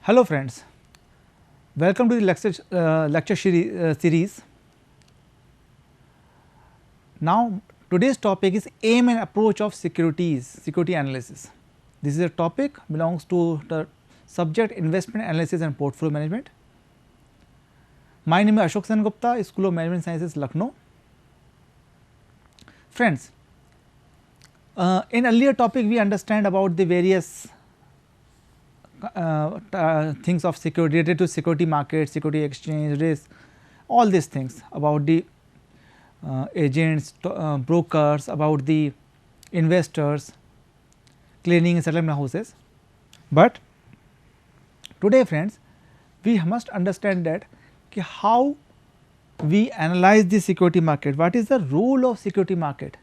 Hello friends, welcome to the lecture series. Now today's topic is aim and approach of security analysis. This is a topic belongs to the subject investment analysis and portfolio management. My name is Ashok Sengupta, School of Management Sciences, Lucknow. Friends, in earlier topic we understand about the various things of security related to security market, security exchange, risk, all these things about the agents, brokers, about the investors, clearing and settlement houses. But today friends, we must understand that how we analyze the security market, what is the role of security market,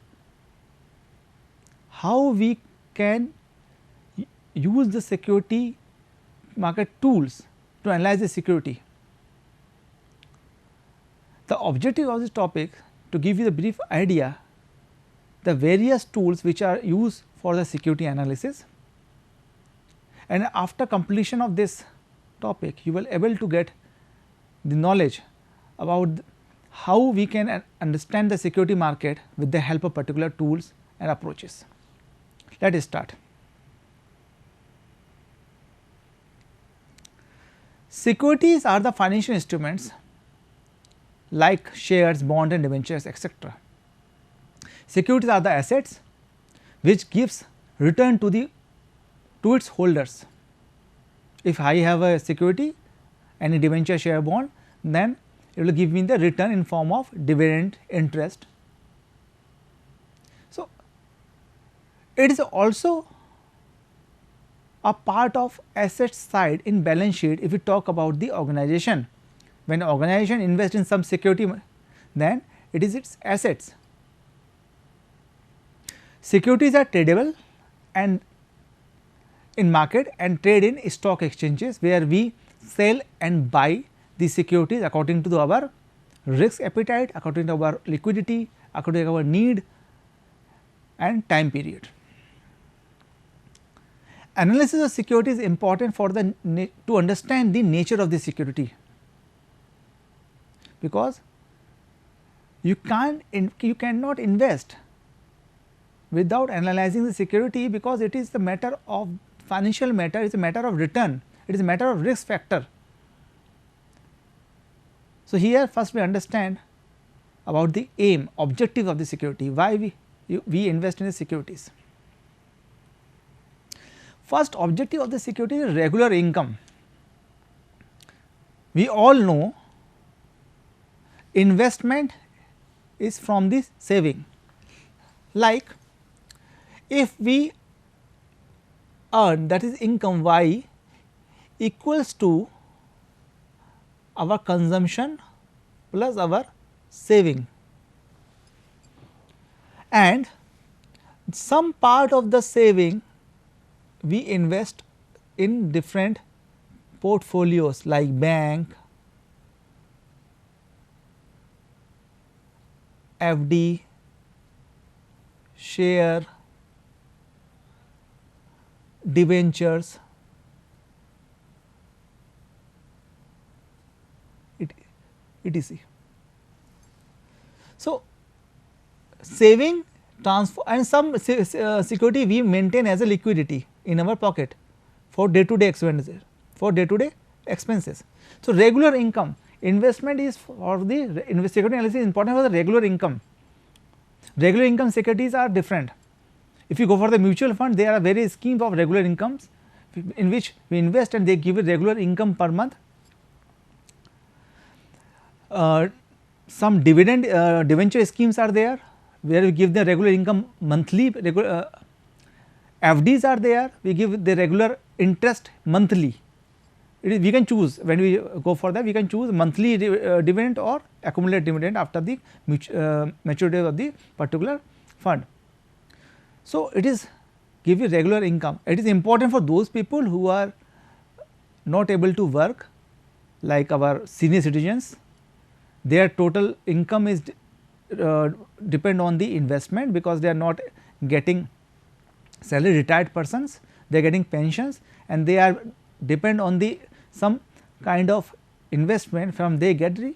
how we can use the security market tools to analyze the security. The objective of this topic to give you the brief idea the various tools which are used for the security analysis, and after completion of this topic you will able to get the knowledge about how we can understand the security market with the help of particular tools and approaches. Let us start. Securities are the financial instruments like shares, bonds and debentures, etc. Securities are the assets which gives return to its holders. If I have a security, any debenture, share, bond, then it will give me the return in form of dividend, interest. So, it is also a part of asset side in balance sheet. If we talk about the organization, when organization invests in some security, then it is its assets. Securities are tradable and in market and trade in stock exchanges, where we sell and buy the securities according to our risk appetite, according to our liquidity, according to our need and time period. Analysis of security is important for to understand the nature of the security, because you cannot invest without analyzing the security, because it is the matter of financial matter, it is a matter of return, it is a matter of risk factor. So, here first we understand about the aim, objective of the security, why we invest in the securities. First objective of the security is regular income. We all know investment is from the saving, like if we earn, that is income y equals to our consumption plus our saving, and some part of the saving we invest in different portfolios like bank, FD, share, debentures, etc. So, saving, transfer and some security we maintain as a liquidity in our pocket for day to day expenditure, for day to day expenses. So, regular income investment is for the security analysis is important for the regular income. Regular income securities are different. If you go for the mutual fund, there are various schemes of regular incomes in which we invest and they give a regular income per month. Some dividend debenture schemes are there, where we give the regular income monthly, FDs are there, we give the regular interest monthly. We can choose, when we go for that we can choose monthly dividend or accumulated dividend after the maturity of the particular fund. So, it is give you regular income. It is important for those people who are not able to work, like our senior citizens, their total income is depend on the investment, because they are not getting salary, retired persons, they are getting pensions and they are depend on the some kind of investment, from they get the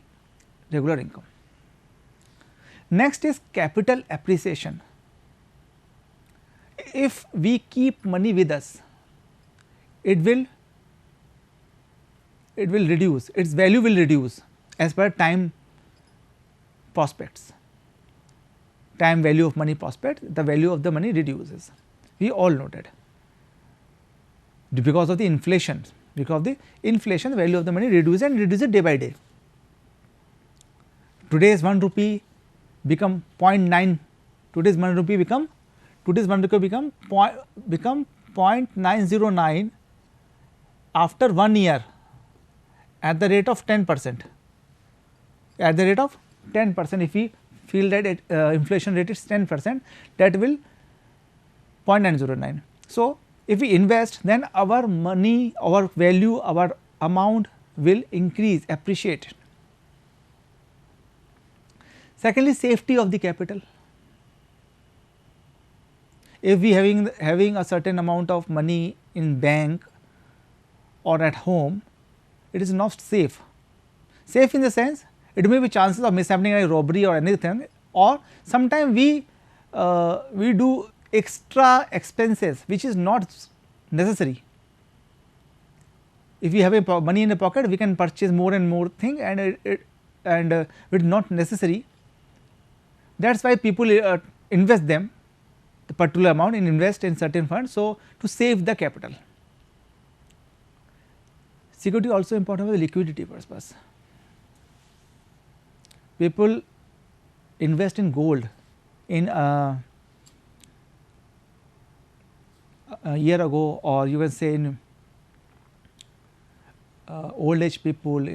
regular income. Next is capital appreciation. If we keep money with us, it will reduce, its value will reduce as per time prospects, time value of money prospect, the value of the money reduces. We all know that because of the inflation, the value of the money reduces and reduces day by day. Today's 1 rupee become 0.9, today's 1 rupee become 0.909 after 1 year at the rate of 10%. At the rate of 10%, if we feel that inflation rate is 10%, that will 0.909. So, if we invest, then our money, our value, our amount will increase, appreciate. Secondly, safety of the capital. If we having a certain amount of money in bank or at home, it is not safe. Safe in the sense, it may be chances of mishappening like robbery or anything, or sometimes we do extra expenses which is not necessary. If we have a money in a pocket, we can purchase more and more thing, and it is not necessary. That is why people invest them, the particular amount, and invest in certain funds. So, to save the capital. Security also important for the liquidity purpose. People invest in gold. In a year ago, or you can say in old age people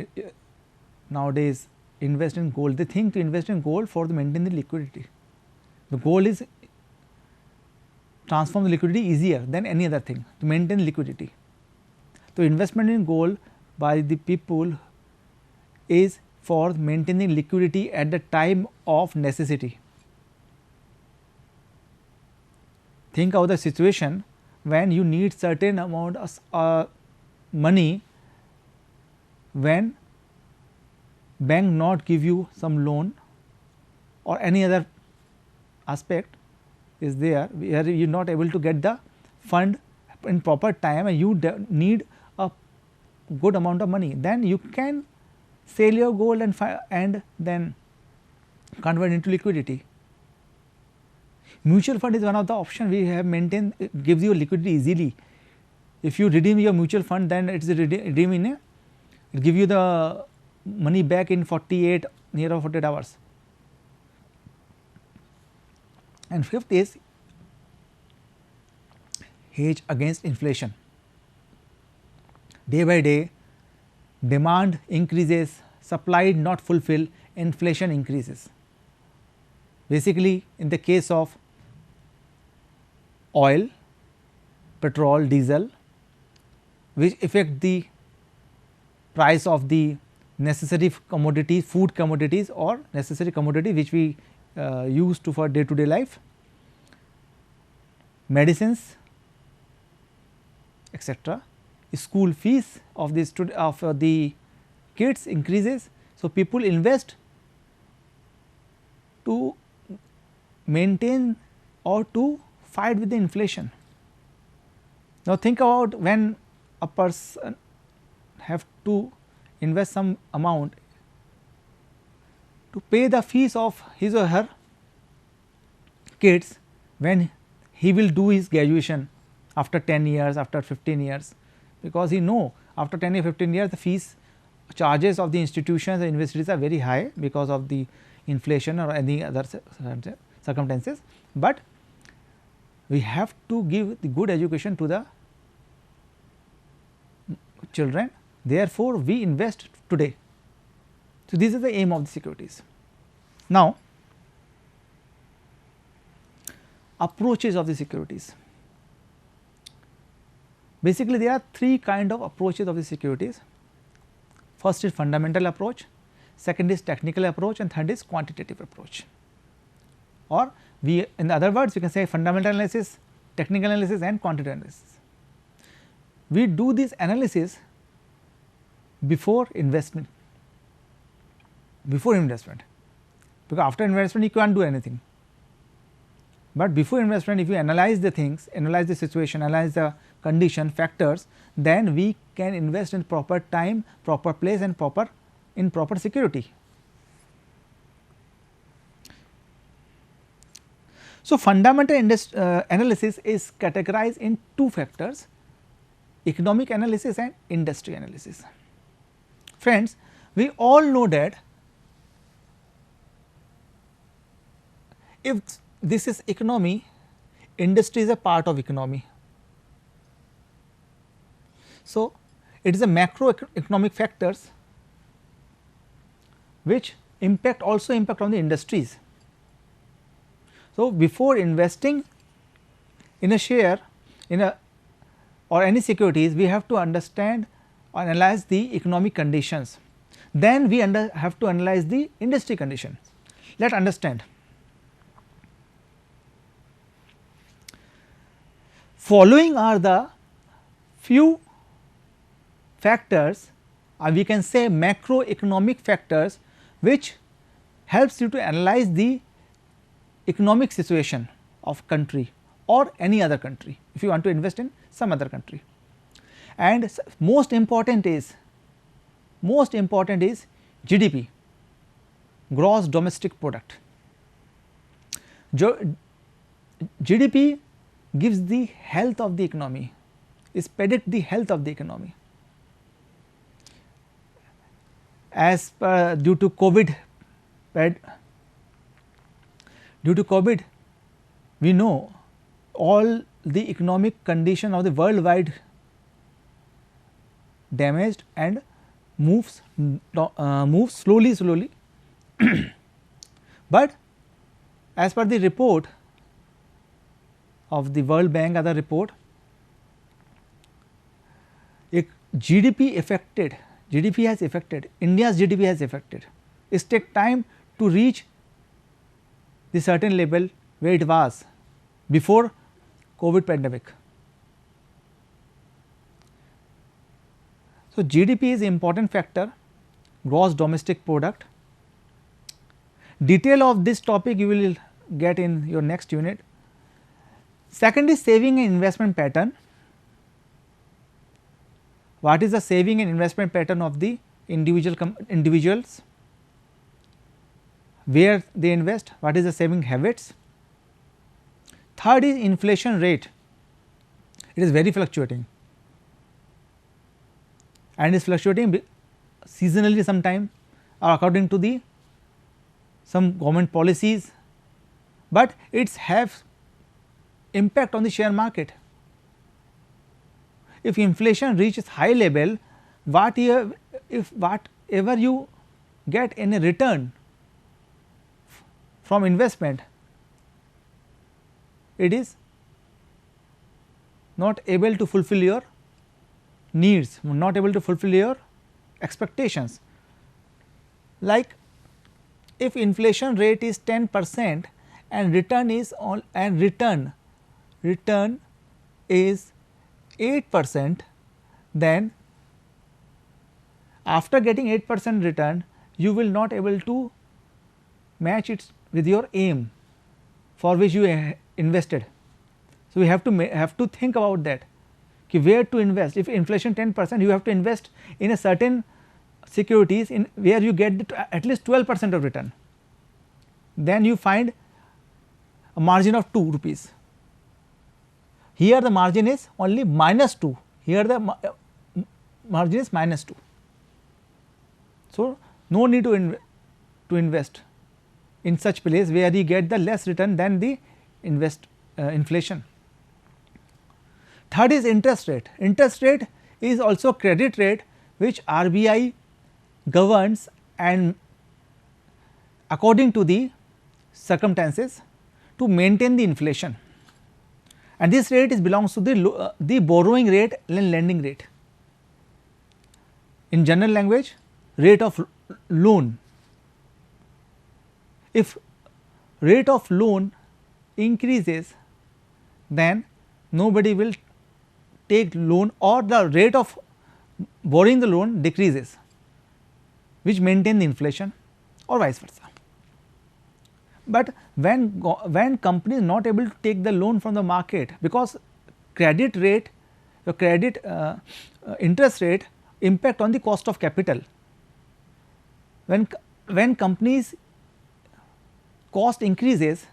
nowadays invest in gold. They think to invest in gold for to maintain the liquidity. The gold is transform the liquidity easier than any other thing to maintain liquidity. So, investment in gold by the people is for maintaining liquidity at the time of necessity. Think of the situation when you need certain amount of money, when bank not give you some loan or any other aspect is there, where you are not able to get the fund in proper time and you need a good amount of money, then you can sell your gold and then convert into liquidity. Mutual fund is one of the option we have maintained, gives you liquidity easily. If you redeem your mutual fund, then it is redeem it give you the money back in 48 near 48 hours. And fifth is hedge against inflation. Day by day demand increases, supply not fulfill, inflation increases. Basically, in the case of oil, petrol, diesel, which affect the price of the necessary commodities, food commodities or necessary commodity which we use to for day to day life, medicines, etc. School fees of the kids increases. So, people invest to maintain or to fight with the inflation. Now, think about when a person have to invest some amount to pay the fees of his or her kids when he will do his graduation after 10 years, after 15 years, because he know after 10 or 15 years the fees charges of the institutions and universities are very high because of the inflation or any other circumstances, but we have to give the good education to the children. Therefore, we invest today. So, this is the aim of the securities. Now, approaches of the securities. Basically, there are three kind of approaches of the securities. First is fundamental approach, second is technical approach, and third is quantitative approach. Or we, in other words, we can say fundamental analysis, technical analysis and quantitative analysis. We do this analysis before investment, because after investment you can't do anything. But before investment, if you analyze the things, analyze the situation, analyze the condition factors, then we can invest in proper time, proper place and proper security. So, fundamental analysis is categorized in two factors, economic analysis and industry analysis. Friends, we all know that if this is economy, industry is a part of economy. So, it is a macroeconomic factors which also impact on the industries. So, before investing in a share or any securities, we have to understand or analyze the economic conditions. Then we have to analyze the industry condition. Let us understand. Following are the few factors, or we can say macroeconomic factors, which helps you to analyze the economic situation of country or any other country, if you want to invest in some other country. And most important is GDP, gross domestic product. GDP gives the health of the economy, is predict the health of the economy. As per due to COVID, we know all the economic condition of the worldwide damaged and moves slowly. But as per the report of the World Bank, other report, GDP has affected, India's GDP has affected. It takes time to reach the certain level where it was before COVID pandemic. So, GDP is an important factor, gross domestic product. Detail of this topic you will get in your next unit. Second is saving and investment pattern. What is the saving and investment pattern of the individuals? Where they invest? What is the saving habits? Third is inflation rate. It is very fluctuating and is fluctuating seasonally sometime or according to the some government policies, but it has impact on the share market. If inflation reaches high level, whatever you get in a return from investment, it is not able to fulfill your needs, not able to fulfill your expectations. Like if inflation rate is 10% and return is return is 8%, then after getting 8% return, you will not able to match it with your aim for which you invested. So, we have to think about that, where to invest. If inflation 10%, you have to invest in a certain securities in where you get at least 12% of return. Then you find a margin of 2 rupees. Here the margin is only -2, here the margin is -2. So, no need to invest in such place where you get the less return than the inflation. Third is interest rate. Interest rate is also credit rate which RBI governs and according to the circumstances to maintain the inflation, and this rate belongs to the borrowing rate and lending rate. In general language, rate of loan. If rate of loan increases, then nobody will take loan, or the rate of borrowing the loan decreases, which maintain the inflation or vice versa. But when company is not able to take the loan from the market, because credit rate, the credit interest rate impact on the cost of capital. When companies cost increases,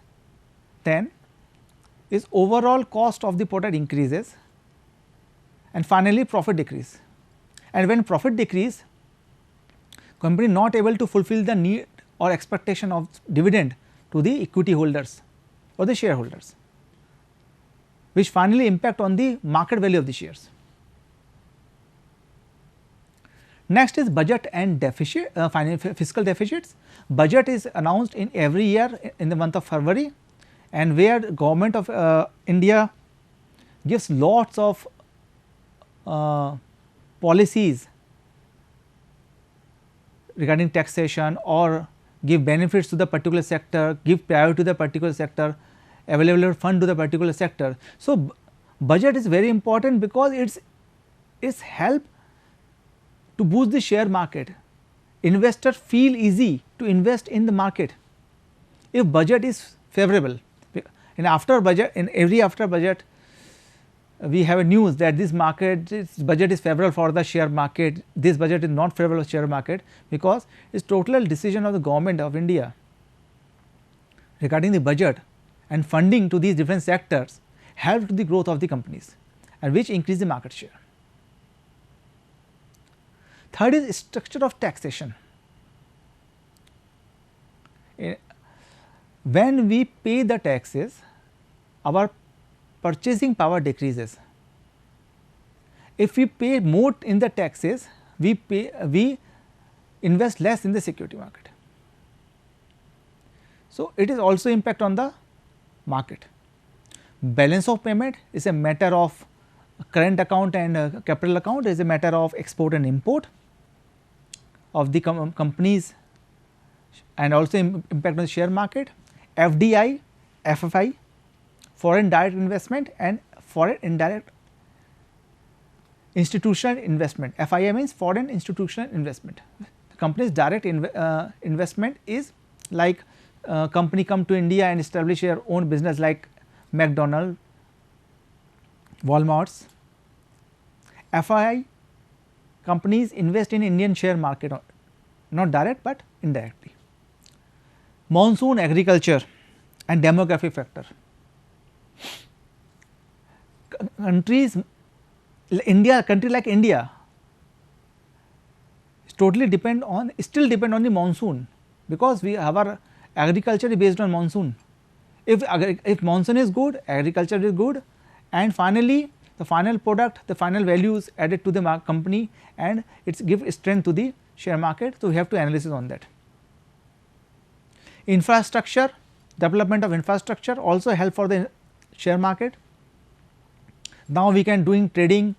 then its overall cost of the product increases, and finally profit decrease. And when profit decrease, company not able to fulfill the need or expectation of dividend to the equity holders or the shareholders, which finally impact on the market value of the shares. Next is budget and deficit, fiscal deficits. Budget is announced in every year in the month of February, and where government of India gives lots of policies regarding taxation, or give benefits to the particular sector, give priority to the particular sector, available fund to the particular sector. So, budget is very important because it's help to boost the share market. Investors feel easy to invest in the market if budget is favorable. And after budget, in every after budget, we have a news that this budget is favorable for the share market, this budget is not favorable for share market, because it is total decision of the government of India regarding the budget, and funding to these different sectors help to the growth of the companies, and which increase the market share. Third is structure of taxation. When we pay the taxes, our purchasing power decreases. If we pay more in the taxes, we invest less in the security market. So, it is also impact on the market. Balance of payment is a matter of current account, and capital account is a matter of export and import of the companies, and also impact on the share market. FDI, FFI, foreign direct investment, and foreign indirect institutional investment. FII means foreign institutional investment. The company's direct investment is like company come to India and establish their own business, like McDonald, Walmarts. FII, companies invest in Indian share market, not direct but indirectly. Monsoon, agriculture and demographic factor. Country like India totally depend on, still depend on the monsoon, because our agriculture is based on monsoon. If monsoon is good, agriculture is good, and finally the final product, the final values added to the company, and it gives strength to the share market. So, we have to analysis on that. Infrastructure, development of infrastructure also help for the share market. Now, we can doing trading,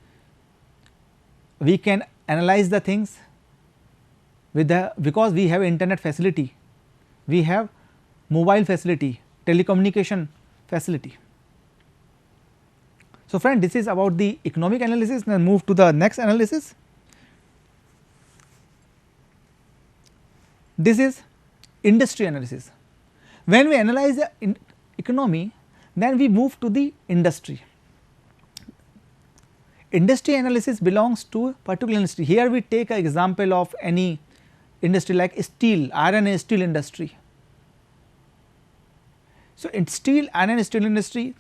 we can analyze the things with because we have internet facility, we have mobile facility, telecommunication facility. So, friend, this is about the economic analysis. Now, move to the next analysis. This is industry analysis. When we analyze the economy, then we move to the industry. Industry analysis belongs to particular industry. Here we take an example of any industry like steel, iron and steel industry. So, in steel, iron and steel industry,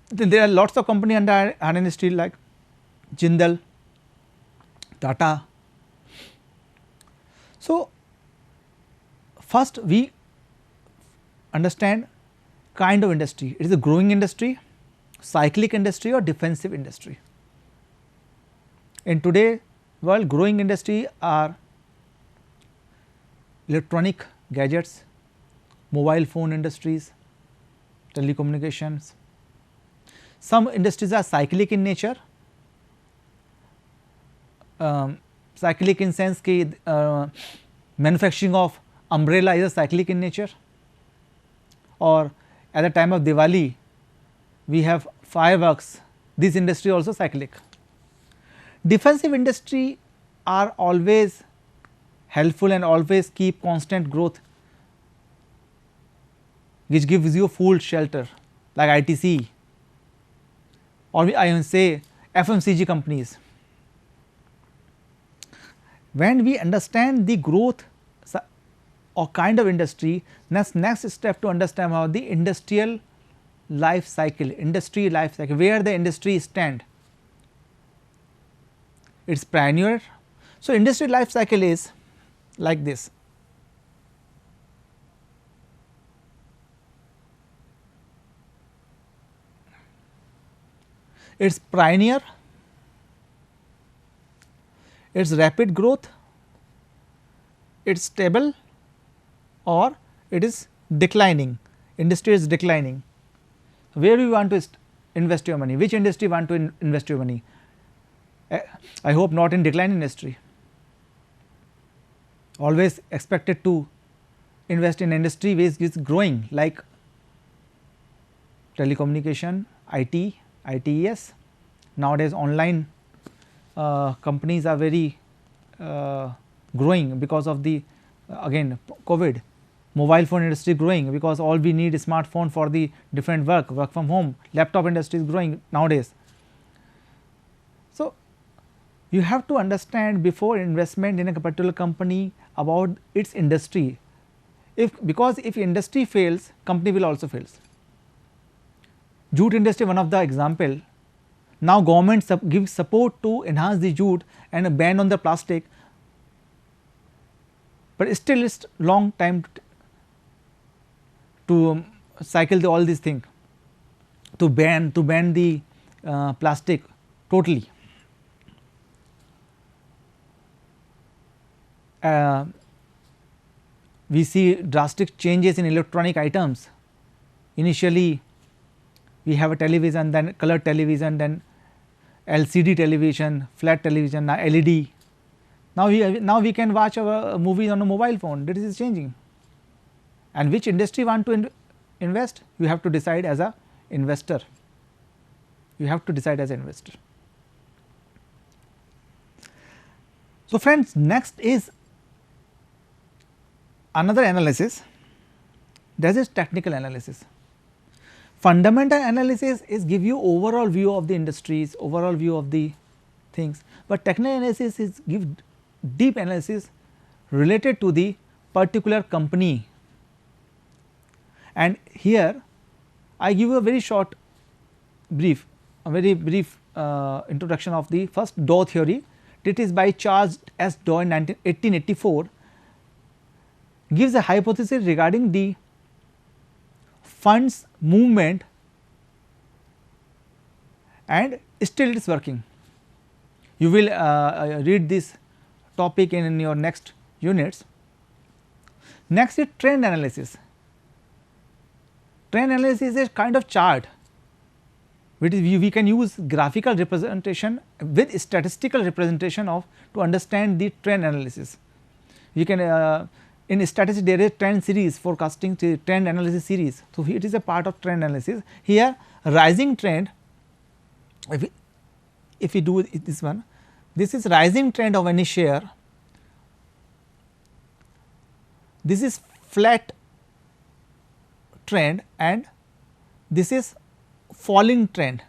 then there are lots of company under iron and steel like Jindal, Tata. So, first we understand kind of industry. It is a growing industry, cyclic industry, or defensive industry. In today world, growing industry are electronic gadgets, mobile phone industries, telecommunications. Some industries are cyclic in nature, cyclic in sense कि manufacturing of umbrella is a cyclic in nature, or at the time of Diwali we have fireworks, this industry also cyclic. Defensive industry are always helpful and always keep constant growth, which gives you full shelter like ITC, or I can say FMCG companies. When we understand the growth or kind of industry, next step to understand how the industrial life cycle, where the industry stand. Its pioneer. So, industrial life cycle is like this. Its pioneer, its rapid growth, it's stable, or it is declining. Industry is declining. Where do you want to invest your money? Which industry you want to invest your money? I hope not in decline industry. Always expected to invest in industry which is growing, like telecommunication, IT, ITES. Nowadays online companies are very growing because of the again COVID. Mobile phone industry growing because all we need is smartphone for the different work from home. Laptop industry is growing nowadays. So, you have to understand before investment in a particular company about its industry. Because if industry fails, company will also fails. Jute industry, one of the example. Now government gives support to enhance the jute and a ban on the plastic, but still it's long time to cycle all these things, to ban the plastic totally. We see drastic changes in electronic items. Initially we have a television, then color television, then LCD television, flat television, now LED. Now we can watch our movies on a mobile phone. This is changing. And which industry want to invest? You have to decide as a investor. You have to decide as an investor. So, friends, next is another analysis, that is technical analysis. Fundamental analysis is give you overall view of the industries, overall view of the things, but technical analysis is give deep analysis related to the particular company. And here I give you a very short brief, a very brief introduction of the first Dow theory. It is by Charles S. Dow in 1884, gives a hypothesis regarding the funds movement, and still it is working. You will read this topic in your next units. Next is trend analysis. Trend analysis is a kind of chart which we can use graphical representation with statistical representation of to understand the trend analysis. We can in statistics there is trend series, forecasting trend analysis series. So, it is a part of trend analysis. Here rising trend, if we do this one, this is rising trend of any share, this is flat trend, and this is falling trend.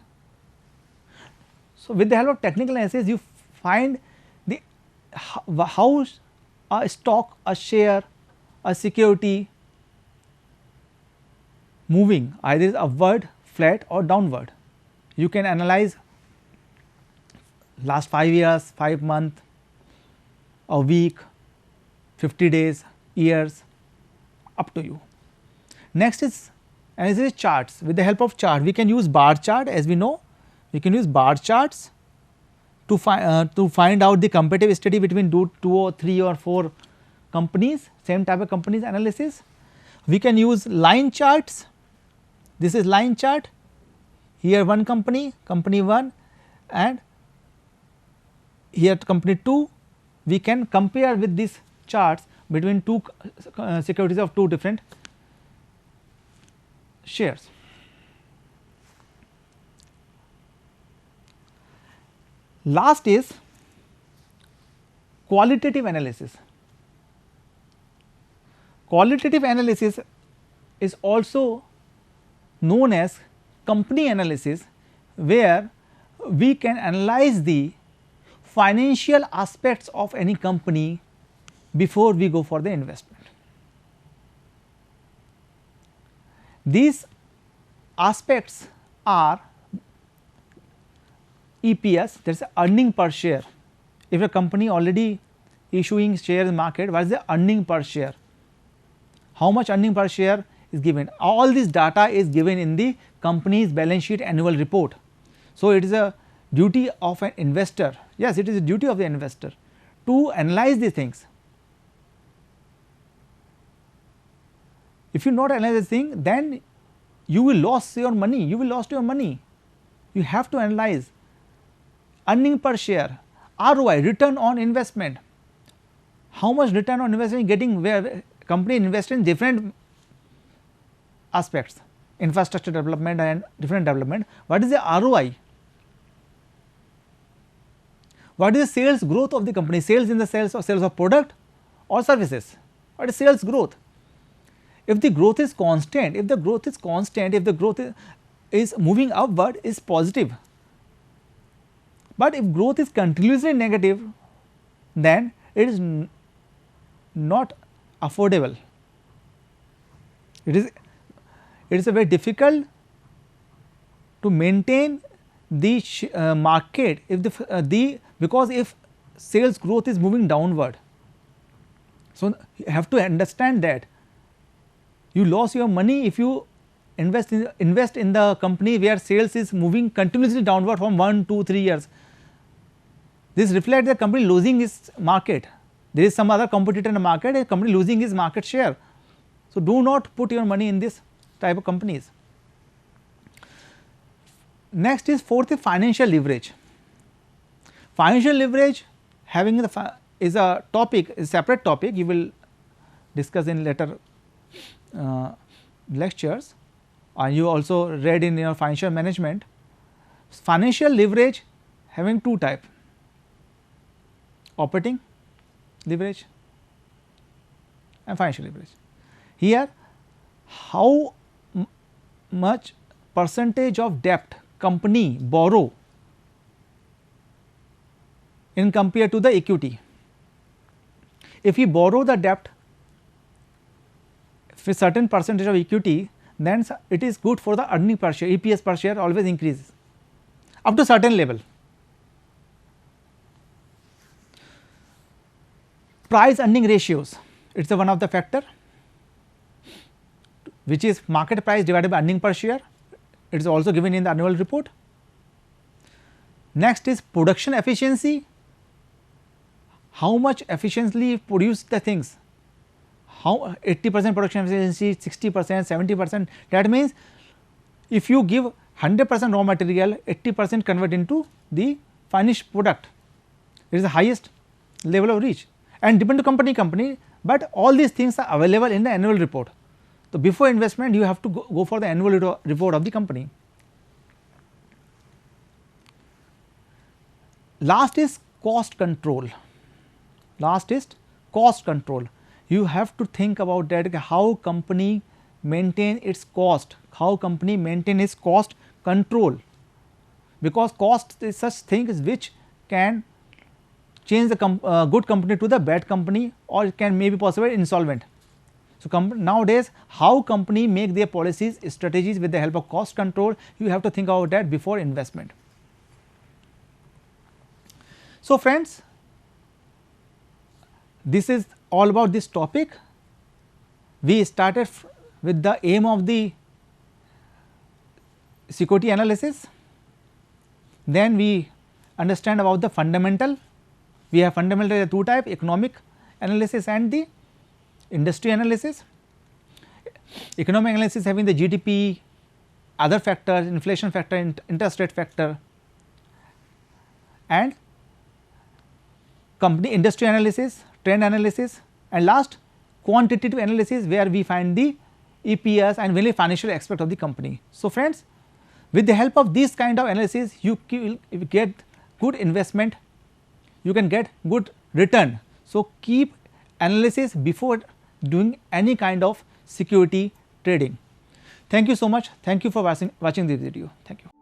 So, with the help of technical analysis you find the how a stock, a share, a security moving either upward, flat or downward. You can analyze last 5 years, 5 months, a week, 50 days, years, up to you. Next is analysis charts. With the help of chart we can use bar chart, as we know we can use bar charts to find out the competitive study between 2 or 3 or 4 companies, same type of companies analysis. We can use line charts. This is line chart, here one company, company 1, and here company 2. We can compare with these charts between two securities of 2 different shares. Last is qualitative analysis. Qualitative analysis is also known as company analysis, where we can analyze the financial aspects of any company before we go for the investment. These aspects are EPS, that is earning per share. If a company already issuing shares in market, what is the earning per share? How much earning per share is given? All this data is given in the company's balance sheet annual report. So, it is a duty of an investor, yes, it is a duty of the investor to analyze these things. If you not analyze this thing, then you will lose your money, you will lose your money. You have to analyze earning per share, ROI, return on investment. How much return on investment getting, where company invest in different aspects, infrastructure development and different development. What is the ROI? What is the sales growth of the company? Sales in the sales of product or services? What is sales growth? If the growth is constant, if the growth is moving upward, is positive. But if growth is continuously negative, then it is not affordable. It is a very difficult to maintain the market if because if sales growth is moving downward. So, you have to understand that you lose your money if you invest in the company where sales is moving continuously downward from 1, 2, 3 years. This reflects the company losing its market. There is some other competitor in the market, a company losing its market share. So, do not put your money in this type of companies. Next is fourth is financial leverage. Financial leverage having the is a topic, is separate topic, you will discuss in later lectures, and you also read in your financial management. Financial leverage having two type, operating leverage and financial leverage. Here how much percentage of debt company borrow in compared to the equity. If we borrow the debt with certain percentage of equity, then it is good for the earning per share, EPS per share always increases up to certain level. Price earning ratios, it is one of the factor which is market price divided by earning per share, it is also given in the annual report. Next is production efficiency, how much efficiently produce the things, how 80% production efficiency, 60%, 70%, that means if you give 100% raw material, 80% convert into the finished product, it is the highest level of reach and depend to company, but all these things are available in the annual report. So, before investment you have to go for the annual report of the company. Last is cost control, you have to think about that how company maintain its cost, how company maintain its cost control, because cost is such things which can change the good company to the bad company, or it can maybe possible insolvent. So, nowadays how company make their policies, strategies with the help of cost control, you have to think about that before investment. So, friends, this is all about this topic. We started with the aim of the security analysis, then we understand about the fundamental. We have fundamental two type, economic analysis and the industry analysis. Economic analysis having the GDP, other factors, inflation factor, interest rate factor, and company industry analysis, trend analysis, and last quantitative analysis where we find the EPS and really financial aspect of the company. So, friends, with the help of this kind of analysis you will get good investment, you can get good return. So, keep analysis before doing any kind of security trading. Thank you so much. Thank you for watching this video. Thank you.